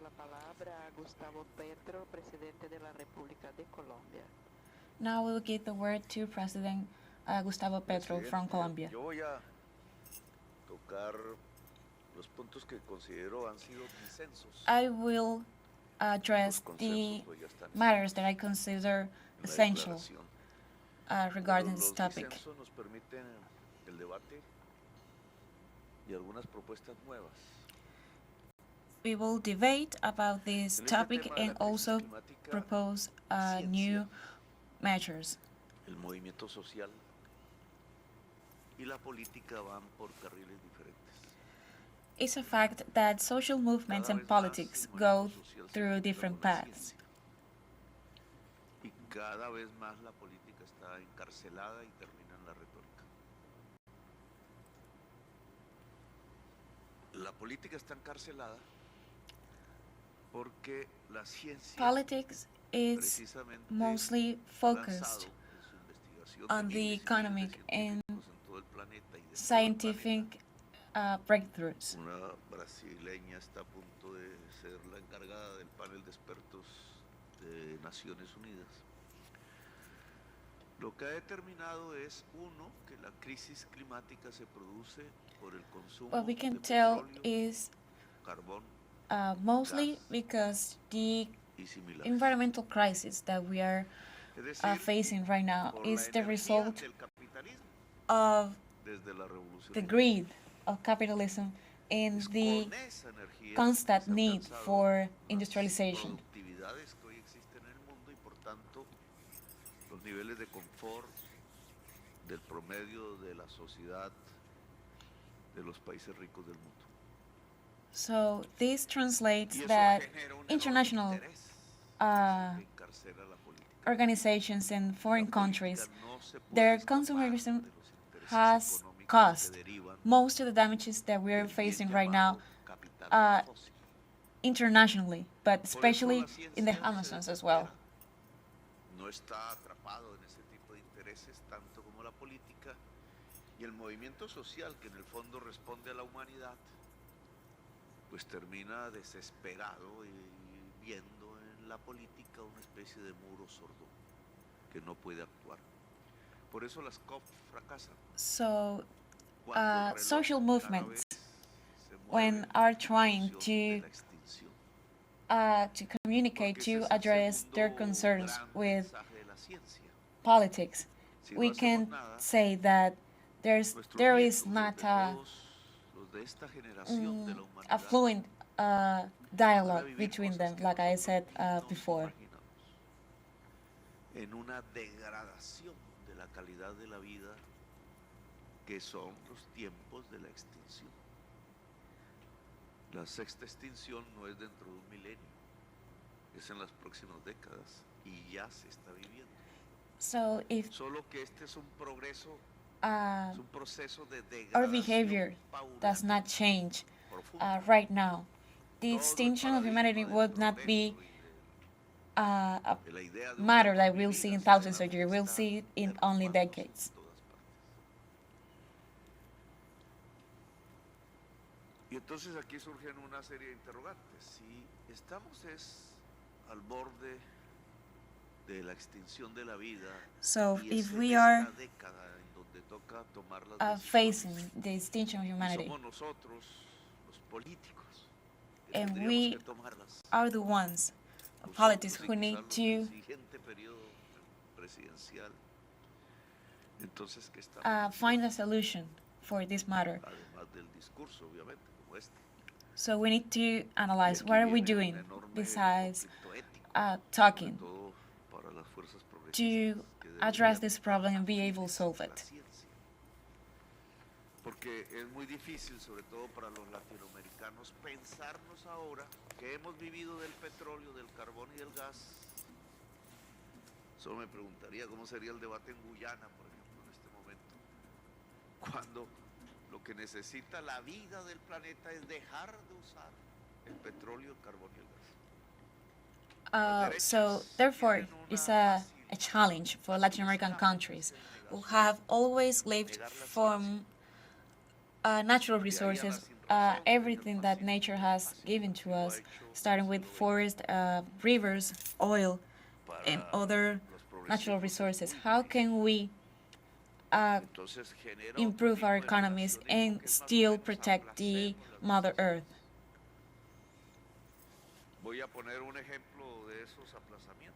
la palabra a Gustavo Petro, presidente de la República de Colombia. Now we'll give the word to President Gustavo Petro from Colombia. Yo voy a tocar los puntos que considero han sido consensos. I will address the matters that I consider essential regarding this topic. Los consensos nos permiten el debate y algunas propuestas nuevas. We will debate about this topic and also propose new measures. El movimiento social y la política van por carriles diferentes. It's a fact that social movements and politics go through different paths. Y cada vez más la política está encarcelada y termina en la retórica. La política está encarcelada porque la ciencia Politics is mostly focused on the economic and scientific breakthroughs. Una brasileña está a punto de ser la encargada del panel de expertos de Naciones Unidas. Lo que ha determinado es, uno, que la crisis climática se produce por el consumo What we can de tell petróleo, is carbón mostly because the y similares. environmental crisis that we are Es decir, facing right now por is la the energía result del capitalismo of desde la revolución the industrial. greed of capitalism and Es the con esa energía constant que se han need alcanzado for las industrialization. productividades que hoy existen en el mundo y por tanto los niveles de confort del promedio de la sociedad de los países ricos del mundo. So this translates Y eso that genera un international enorme interés que encarcela la política. organizations and foreign La countries, política no se puede their escapar consumerism de los intereses has económicos caused que derivan most of the damages that we are del bien facing right now llamado capital fósil. internationally, but Por eso especially la in the ciencia se Amazons as well. desespera. No está atrapado en ese tipo de intereses tanto como la política y el movimiento social que en el fondo responde a la humanidad pues termina desesperado y viendo en la política una especie de muro sordo que no puede actuar. Por eso las COP fracasan. So Cuando el reloj social cada movements, vez se mueve when are trying en función de to la extinción. to communicate, Porque ese to es el address their segundo concerns gran with mensaje de la ciencia. politics, Si no we hacemos can nada, say that there nuestros is nietos, not sobre todos los de esta generación de la a humanidad, fluent van a dialogue vivir between cosas them, que like I nosotros said ni nos before. imaginamos. En una degradación de la calidad de la vida que son los tiempos de la extinción. La sexta extinción no es dentro de un milenio, es en las próximas décadas y ya se está viviendo. So if Solo que este es un progreso, es un proceso de our degradación behavior does paulatina, not change profunda. right now, the Todo el extinction of paradigma humanity del would not be progreso a y de la idea de un matter mejor that we'll vivir see in hacia thousands of adelante years. We'll está see it in only derrumbándose decades. en todas partes. Y entonces aquí surgen una serie de interrogantes. Si estamos al borde de la extinción de la vida So y if es we en are esta década en donde toca tomar las facing decisiones, the extinction of y humanity, somos nosotros, los políticos, que and tendríamos we que tomarlas, are the ones, nosotros politics, y who need quizás los to del siguiente periodo presidencial. Entonces, ¿qué estamos find a haciendo? solution for this matter. Además del discurso, obviamente, como este. So we need to Y analyze aquí what are we viene un doing enorme besides conflicto ético, talking sobre todo para las fuerzas to progresistas que address deberían this estar problem and be able to afines solve a la it. ciencia. Porque es muy difícil, sobre todo para los latinoamericanos, pensarnos ahora que hemos vivido del petróleo, del carbón y del gas. Solo me preguntaría cómo sería el debate en Guyana, por ejemplo, en este momento, cuando lo que necesita la vida del planeta es dejar de usar el petróleo, el carbón y el gas. So therefore, it's a challenge for Latin American countries who have always lived from natural resources everything that nature has given to us, starting with forest, rivers, oil, and other natural resources. How can we improve our economies and still protect the Mother Earth? Voy a poner un ejemplo de esos aplazamientos.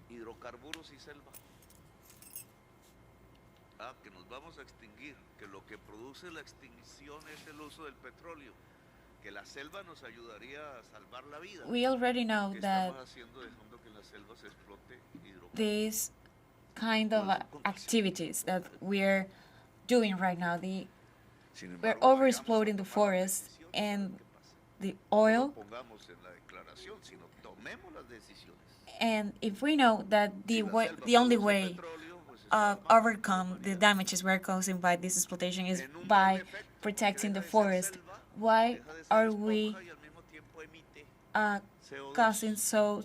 Hidrocarburos y selva. Que nos vamos a extinguir, que lo que produce la extinción es el uso del petróleo, que la selva nos ayudaría a salvar la vida. We already know that these kind of activities that we're doing right now, we're overexploiting the forest and the oil. And if we know that the only way overcome the damages we're causing by this exploitation is by protecting the forest, why are we causing so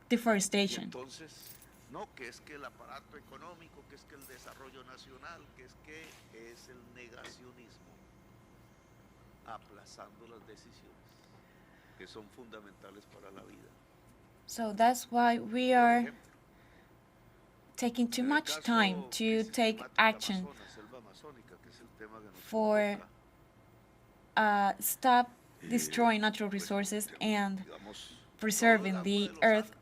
deforestation? No, que es que el aparato económico, que es que el desarrollo nacional, que es el negacionismo, aplazando las decisiones que son fundamentales para la vida. So that's why we are taking too much time to take action for stop destroying natural resources and preserving the earth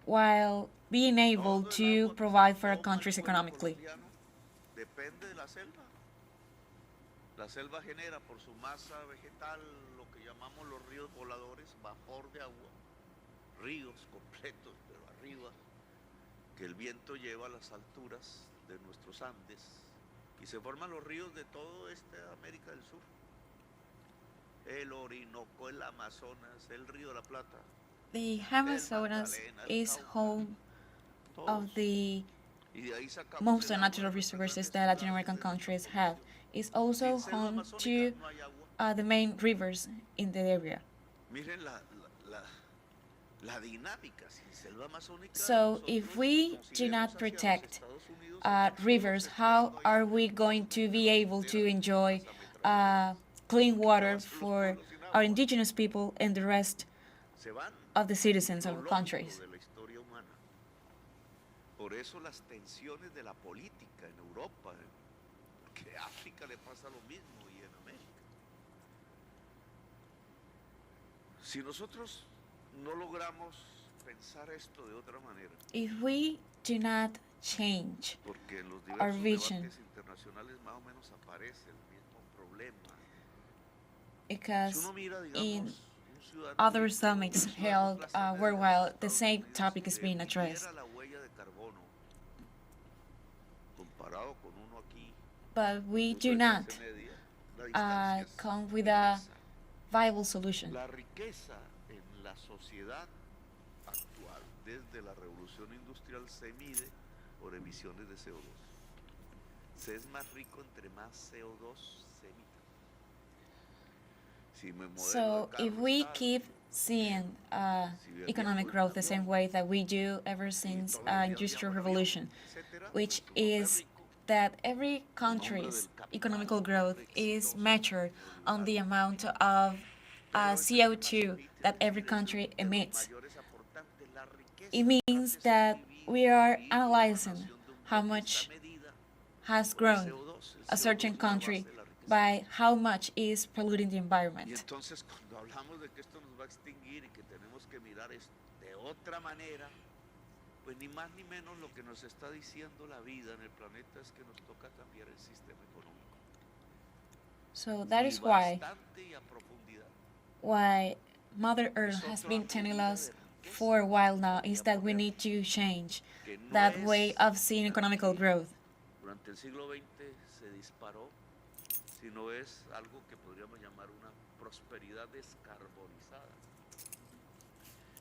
while being able to provide for our countries economically. Depende de la selva. La selva genera por su masa vegetal lo que llamamos los ríos voladores, vapor de agua, ríos completos, pero arriba, que el viento lleva a las alturas de nuestros Andes, y se forman los ríos de todo América del Sur. El Orinoco, el Amazonas, el Río de la Plata. The Amazonas is home of the most natural resources that Latin American countries have. It's also home to the main rivers in the area. So if we do not protect rivers, how are we going to be able to enjoy clean water for our indigenous people and the rest of the citizens of our countries? Por eso las tensiones de la política en Europa, porque a África le pasa lo mismo y en América. Si nosotros no logramos pensar esto de otra manera, if we do not change porque en los our diversos vision, debates internacionales más o menos aparece el mismo problema. because Si uno mira, in digamos, other summits held worldwide, the same topic is being addressed. But we do not come with a viable solution. La riqueza en la sociedad actual, desde la revolución industrial, se mide por emisiones de CO2. Se es más rico entre más CO2 se emita. Si me modelo So de if carro we está keep seeing economic growth the same way that we do ever since Industrial Revolution, which is that every country's economical growth is measured on the amount of CO2 that every country emits. It means that we are analyzing how much has grown a certain country by how much is polluting the Y environment. entonces cuando hablamos de que esto nos va a extinguir y que tenemos que mirar esto de otra manera, pues ni más ni menos lo que nos está diciendo la vida en el planeta es que nos toca cambiar el sistema económico. So that is Bastante y a profundidad. why Mother Earth has been telling us for a while now is that we need to change that way of seeing economical growth. Durante el siglo XX se disparó, sino es algo que podríamos llamar una prosperidad descarbonizada.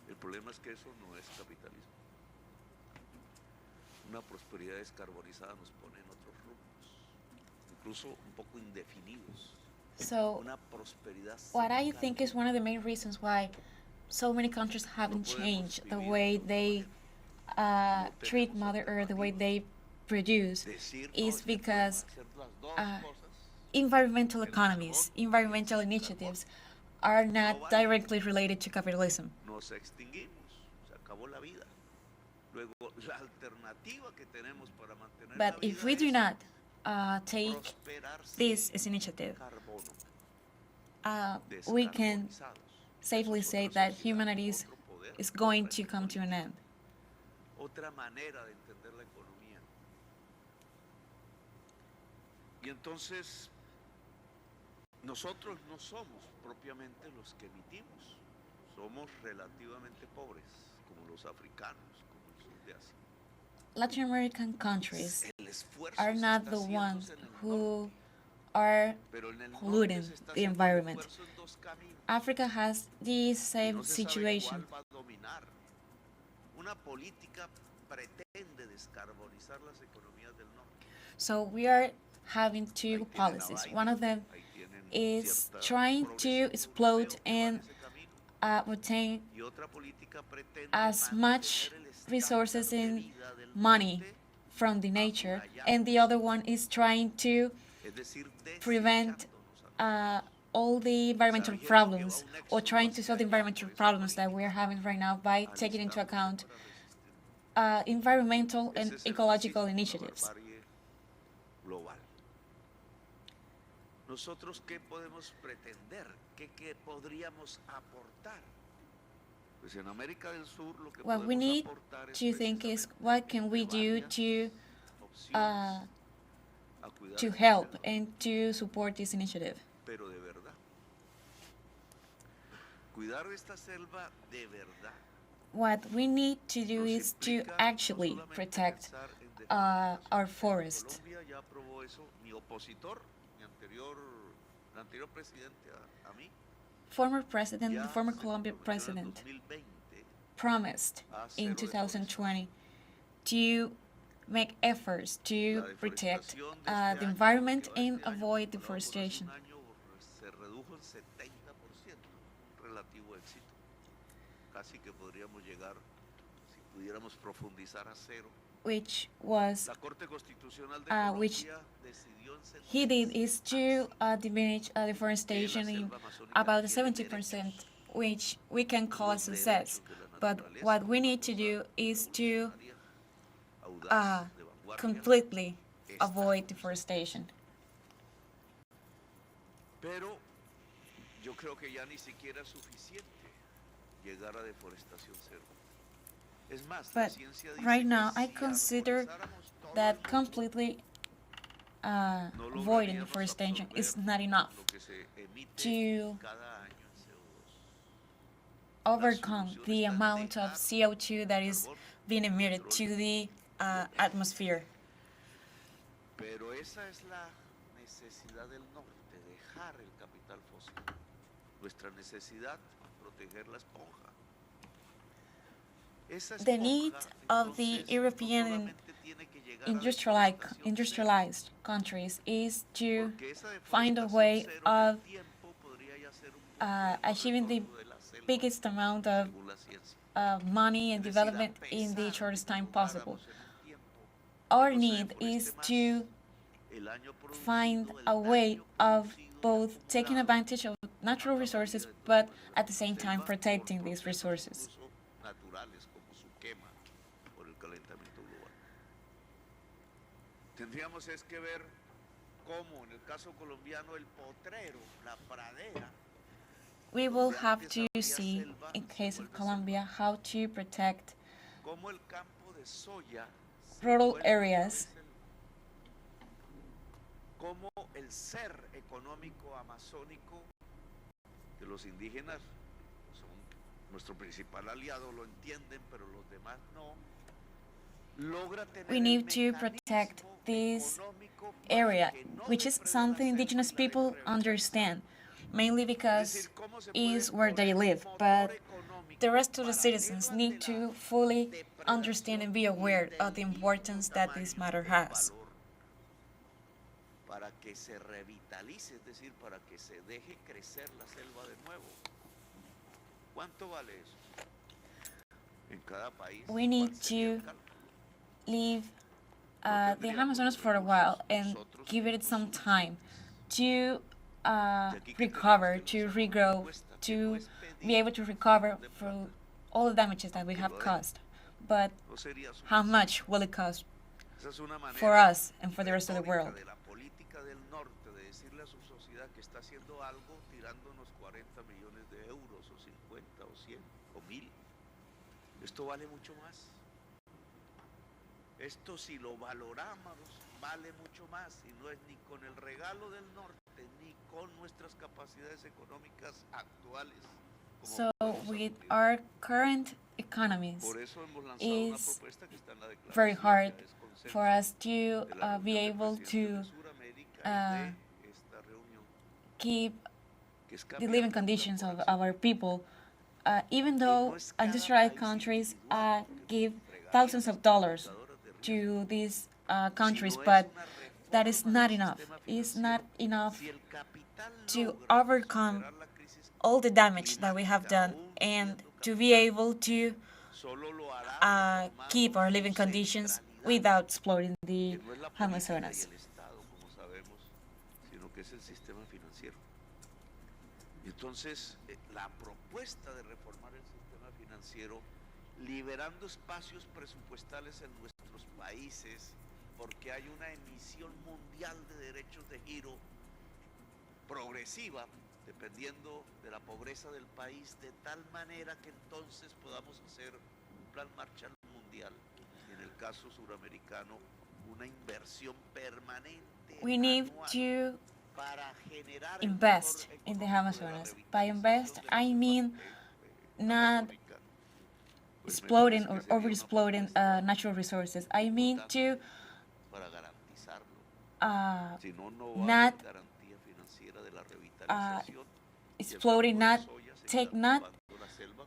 El problema es que eso no es capitalismo. Una prosperidad descarbonizada nos pone en otros rumbos, incluso un poco indefinidos. So Una prosperidad what I sin think is one of the main reasons why so many countries haven't changed the way they treat Mother Earth, the way they produce decir, no, is es que pueden because hacer las dos uh, cosas. environmental economies, environmental initiatives are not directly related to capitalism. Nos extinguimos, se acabó la vida. Luego, la alternativa que tenemos para mantener la But vida if we do es not take prosperar this sin as initiative, carbono, we can descarbonizados. safely Eso es say otra that sociedad, humanity otro poder, is going otra to come to an política, end. otra manera de entender la economía. Y entonces, nosotros no somos propiamente los que emitimos, somos relativamente pobres, como los africanos, como el sur de Asia. Latin American countries El esfuerzo are se not está the haciendo ones en el who norte, are pero en el norte polluting se está the haciendo el environment. esfuerzo en dos caminos. Africa has this Y same no se sabe situation. cuál va a dominar. Una política pretende descarbonizar las economías del norte. So we are having two Ahí tienen a policies. Biden, One of them ahí tienen is cierta trying to progresivo explode europeo que va en and ese camino. obtain Y otra política pretende as much mantener el estándar resources de and vida del money norte from the nature, amurallado. and the other one is trying to Es decir, prevent desechándonos a nosotros. all the environmental Dijeron que va problems, un or éxodo trying to hacia solve the allá environmental por esa problems that we're política, having right now by taking into alistándose account para resistir. environmental and Ese es el ecological fascismo, la initiatives. barbarie global. Nosotros, ¿qué podemos pretender? ¿Qué podríamos aportar? Pues en América del Sur lo que What we podemos need aportar es to think is precisamente what can we do varias to opciones a cuidar to esta help selva, and to support this initiative. pero de verdad. Cuidar esta selva de verdad What we need to do nos is to implica no actually solamente protect pensar en deforestación. our forest. Colombia ya aprobó eso, mi opositor, el anterior presidente a mí, Former president, ya the former se Colombian comprometió en el president, 2020 promised a in cero 2020 to make efforts to La protect deforestación de este the año, environment lo que va and este año, avoid comparado con hace deforestation, un año, se redujo en 70%, un relativo éxito. Casi que podríamos llegar, si pudiéramos profundizar a cero. which was La Corte Constitucional de which Colombia decidió en he did is to diminish deforestation in about 70%, which we can call a success. But what we need to do is to completely avoid deforestation. Pero yo creo que ya ni siquiera es suficiente llegar a deforestación cero. Es más, la But ciencia dice right que now, I si consider armonizáramos todo that el mundo, completely no avoiding lograríamos deforestation is absorber not enough lo que se emite to cada año en CO2. overcome the amount of CO2 that is being emitted to the atmosphere. Pero esa es la necesidad del norte, dejar el capital fósil. Nuestra necesidad, proteger la esponja. Esa The esponja, need of the entonces, no European and solamente tiene que llegar a deforestación industrialized countries is cero, to porque esa find a deforestación way cero en el of tiempo podría ya ser un punto de no achieving the retorno de la selva, biggest amount of según la ciencia. money and Es decir, development a in the pesar shortest de que time possible. lográramos en un tiempo Our que no se need is deforeste más, to el año producido, find el a way daño of producido y both taking acumulado advantage of natural resources, acabaría de but todas maneras at the con la same time selva por protecting these procesos resources. incluso naturales como su quema por el calentamiento global. Tendríamos es que ver cómo en el caso colombiano el potrero, la pradera, We will have to see, in case of Colombia, how to protect cómo el campo de soya se rural vuelve areas, otra vez cómo el ser económico amazónico, que los indígenas son nuestro principal aliado, lo entienden, pero los demás no, logra tener we need to protect this area, which is something indigenous people understand, mainly because is where they live, but the rest of the citizens need to fully understand and be aware of the importance that this matter has. Para que se revitalice, es decir, para que se deje crecer la selva de nuevo. ¿Cuánto vale eso? En cada país. We need to leave the Amazonas for a while and give it some time to recover, to regrow, to be able to recover from all the damages that we have caused. But how much will it cost for us and for the rest of the world? Esto vale mucho más. Esto si lo valoramos vale mucho más y no es ni con el regalo del norte ni con nuestras capacidades económicas actuales. So with our current economies, it's very hard for us to be able to keep the living conditions of our people, even though industrialized countries give thousands of dollars to these countries, but that is not enough. It's not enough to overcome all the damage that we have done and to be able to keep our living conditions without exploiting the Amazonas. Entonces, la propuesta de reformar el sistema financiero, liberando espacios presupuestales en nuestros países, porque hay una emisión mundial de derechos de giro progresiva, dependiendo de la pobreza del país, de tal manera que entonces podamos hacer un plan Marshall mundial, y en el caso suramericano, una inversión permanente. We need to invest in the Amazonas. By invest, I mean not exploding or over-exploiting natural resources. I mean to not exploding, not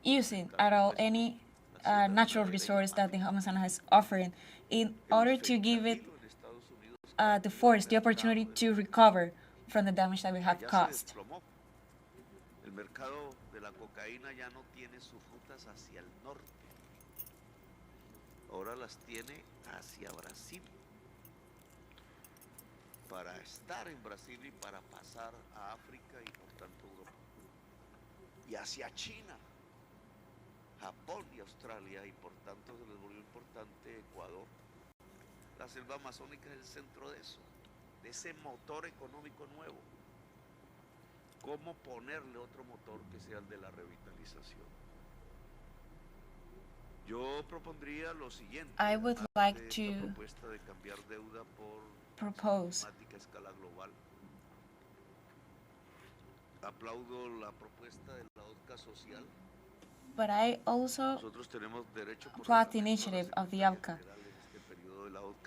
using at all any natural resource that the Amazonas is offering in order to give it the forest, the opportunity to recover from the damage that we have caused. El mercado de la cocaína ya no tiene sus rutas hacia el norte. Ahora las tiene hacia Brasil. Para estar en Brasil y para pasar a África y por tanto Europa. Y hacia China, Japón y Australia y por tanto se les volvió importante Ecuador. La selva amazónica es el centro de eso, de ese motor económico nuevo. ¿Cómo ponerle otro motor que sea el de la revitalización? Yo propondría lo siguiente. I would like to propuesta de cambiar deuda por propose a escala global. Aplaudo la propuesta de la OCA social. But I also applaud the initiative of the ALCA,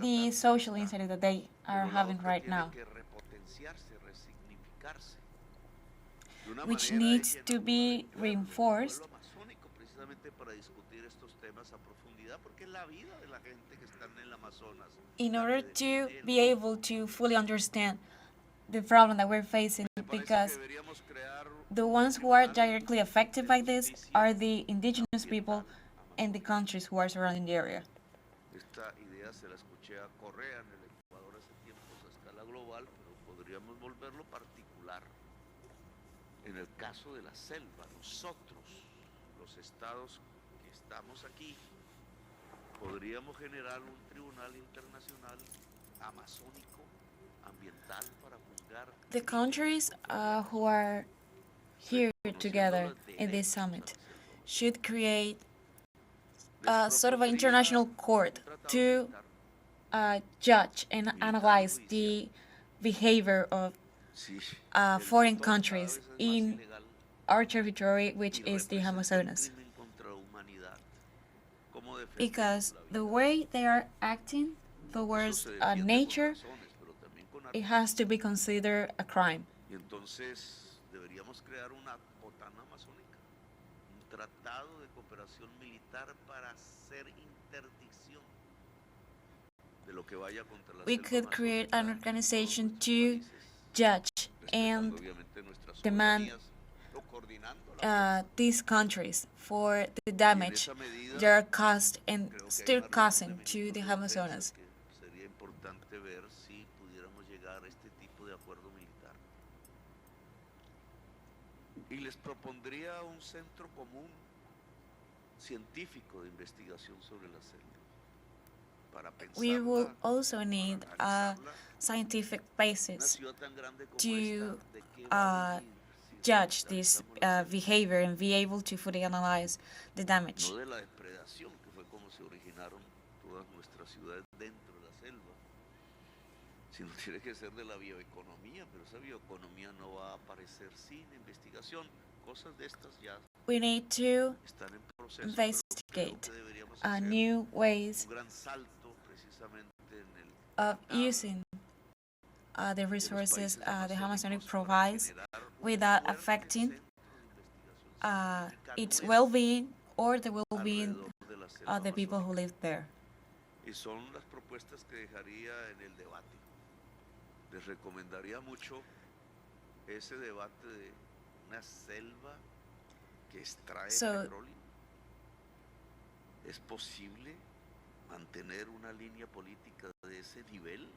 the social initiative that they are having right now, which needs to be reinforced in order to be able to fully understand the problem that we're facing, because the ones who are directly affected by this are the indigenous people and the countries who are surrounding the area. Esta idea se la escuché a Correa en el Ecuador hace tiempos a escala global, pero podríamos volverlo particular. En el caso de la selva, nosotros, los estados que estamos aquí, podríamos generar un tribunal internacional amazónico, ambiental, para juzgar. The countries who are here together in this summit should create sort of an international court to judge and analyze the behavior of foreign countries in our territory, which is the Amazonas. Because the way they are acting towards nature, it has to be considered a crime. Deberíamos crear una OTAN amazónica, un tratado de cooperación militar para hacer interdicción de lo que vaya contra la selva. We could create an organization to judge and demand these countries for the damage they are caused and still causing to the Amazonas. así pudiéramos llegar a este tipo de acuerdo militar. Y les propondría un centro común científico de investigación sobre la selva para We will pensarla, also need a analizarla. scientific Una basis ciudad tan grande como to esta, ¿de qué va a venir si judge this revitalizamos la selva? behavior and be able to fully analyze the damage. No de la depredación, que fue como se originaron todas nuestras ciudades dentro de la selva, sino tiene que ser de la bioeconomía, pero esa bioeconomía no va a aparecer sin investigación. Cosas de estas ya We need to están en proceso, pero creo investigate que deberíamos hacer new ways un gran salto precisamente en el of mercado using the de los resources países the Amazonic amazónicos para provides generar un without fuerte affecting centro de investigación científica its nuestro well-being or the well-being alrededor de la selva of the people who amazónica. live there. Y son las propuestas que dejaría en el debate. Les recomendaría mucho ese debate de una selva que extrae petróleo. ¿Es posible mantener una línea política de ese nivel?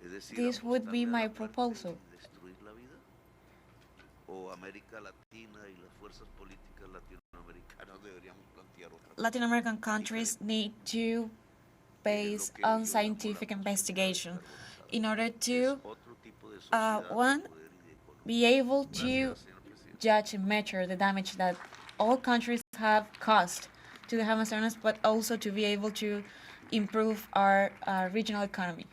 Es decir, This would be apostarle a my la muerte proposal. y destruir la vida. ¿O América Latina y las fuerzas políticas latinoamericanas deberíamos plantear otra cosa? Latin American countries need to base Lo que on yo llamo scientific la investigation descarbonizada. in order Es to otro tipo de sociedad, de one, poder y de economía. be able to Gracias, señor presidente. judge and measure the damage that all countries have caused to the Amazonas, but also to be able to improve our regional economy.